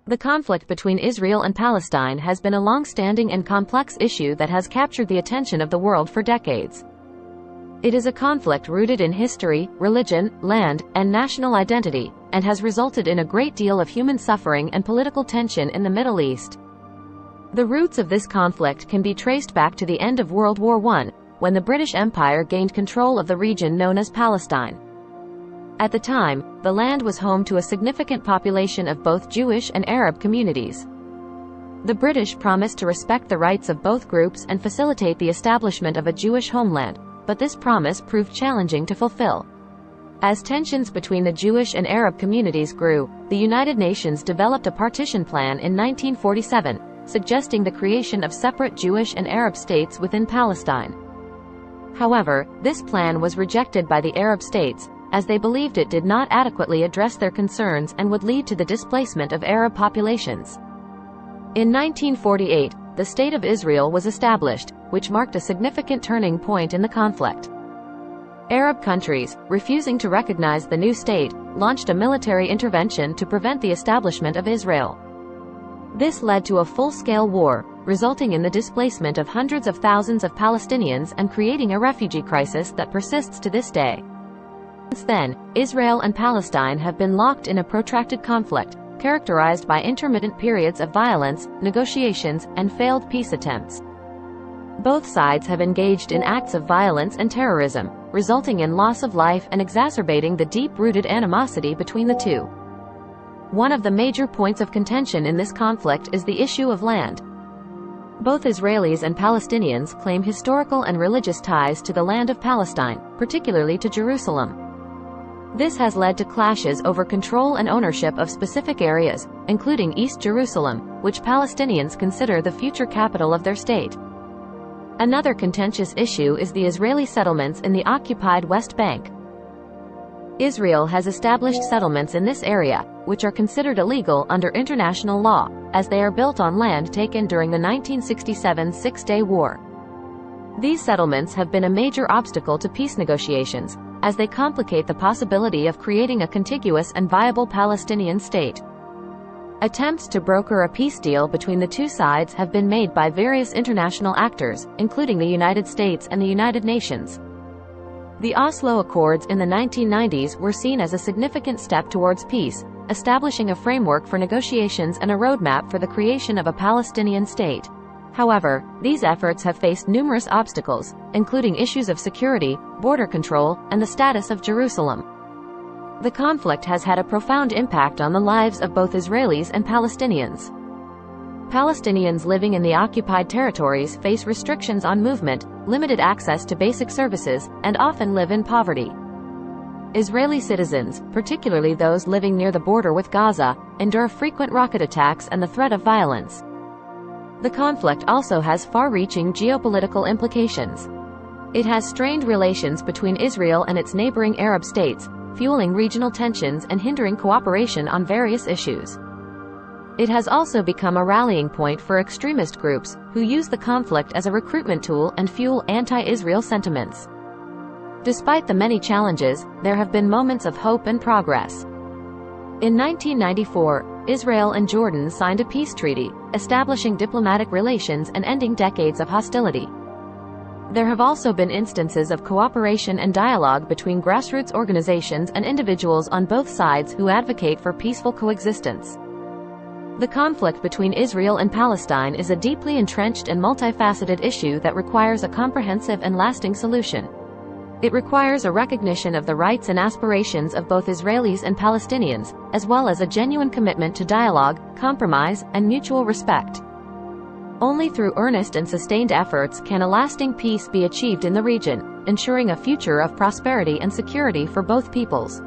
The conflict between Israel and Palestine has been a long-standing and complex issue that has captured the attention of the world for decades. It is a conflict rooted in history, religion, land, and national identity, and has resulted in a great deal of human suffering and political tension in the Middle East. The roots of this conflict can be traced back to the end of World War I, when the British Empire gained control of the region known as Palestine. At the time, the land was home to a significant population of both Jewish and Arab communities. The British promised to respect the rights of both groups and facilitate the establishment of a Jewish homeland, but this promise proved challenging to fulfill. As tensions between the Jewish and Arab communities grew, the United Nations developed a partition plan in 1947, suggesting the creation of separate Jewish and Arab states within Palestine. However, this plan was rejected by the Arab states, as they believed it did not adequately address their concerns and would lead to the displacement of Arab populations. In 1948, the State of Israel was established, which marked a significant turning point in the conflict. Arab countries, refusing to recognize the new state, launched a military intervention to prevent the establishment of Israel. This led to a full-scale war, resulting in the displacement of hundreds of thousands of Palestinians and creating a refugee crisis that persists to this day. Since then, Israel and Palestine have been locked in a protracted conflict, characterized by intermittent periods of violence, negotiations, and failed peace attempts. Both sides have engaged in acts of violence and terrorism, resulting in loss of life and exacerbating the deep-rooted animosity between the two. One of the major points of contention in this conflict is the issue of land. Both Israelis and Palestinians claim historical and religious ties to the land of Palestine, particularly to Jerusalem. This has led to clashes over control and ownership of specific areas, including East Jerusalem, which Palestinians consider the future capital of their state. Another contentious issue is the Israeli settlements in the occupied West Bank. Israel has established settlements in this area, which are considered illegal under international law, as they are built on land taken during the 1967 Six-Day War. These settlements have been a major obstacle to peace negotiations, as they complicate the possibility of creating a contiguous and viable Palestinian state. Attempts to broker a peace deal between the two sides have been made by various international actors, including the United States and the United Nations. The Oslo Accords in the 1990s were seen as a significant step towards peace, establishing a framework for negotiations and a roadmap for the creation of a Palestinian state. However, these efforts have faced numerous obstacles, including issues of security, border control, and the status of Jerusalem. The conflict has had a profound impact on the lives of both Israelis and Palestinians. Palestinians living in the occupied territories face restrictions on movement, limited access to basic services, and often live in poverty. Israeli citizens, particularly those living near the border with Gaza, endure frequent rocket attacks and the threat of violence. The conflict also has far-reaching geopolitical implications. It has strained relations between Israel and its neighboring Arab states, fueling regional tensions and hindering cooperation on various issues. It has also become a rallying point for extremist groups, who use the conflict as a recruitment tool and fuel anti-Israel sentiments. Despite the many challenges, there have been moments of hope and progress. In 1994, Israel and Jordan signed a peace treaty, establishing diplomatic relations and ending decades of hostility. There have also been instances of cooperation and dialogue between grassroots organizations and individuals on both sides who advocate for peaceful coexistence. The conflict between Israel and Palestine is a deeply entrenched and multifaceted issue that requires a comprehensive and lasting solution. It requires a recognition of the rights and aspirations of both Israelis and Palestinians, as well as a genuine commitment to dialogue, compromise, and mutual respect. Only through earnest and sustained efforts can a lasting peace be achieved in the region, ensuring a future of prosperity and security for both peoples.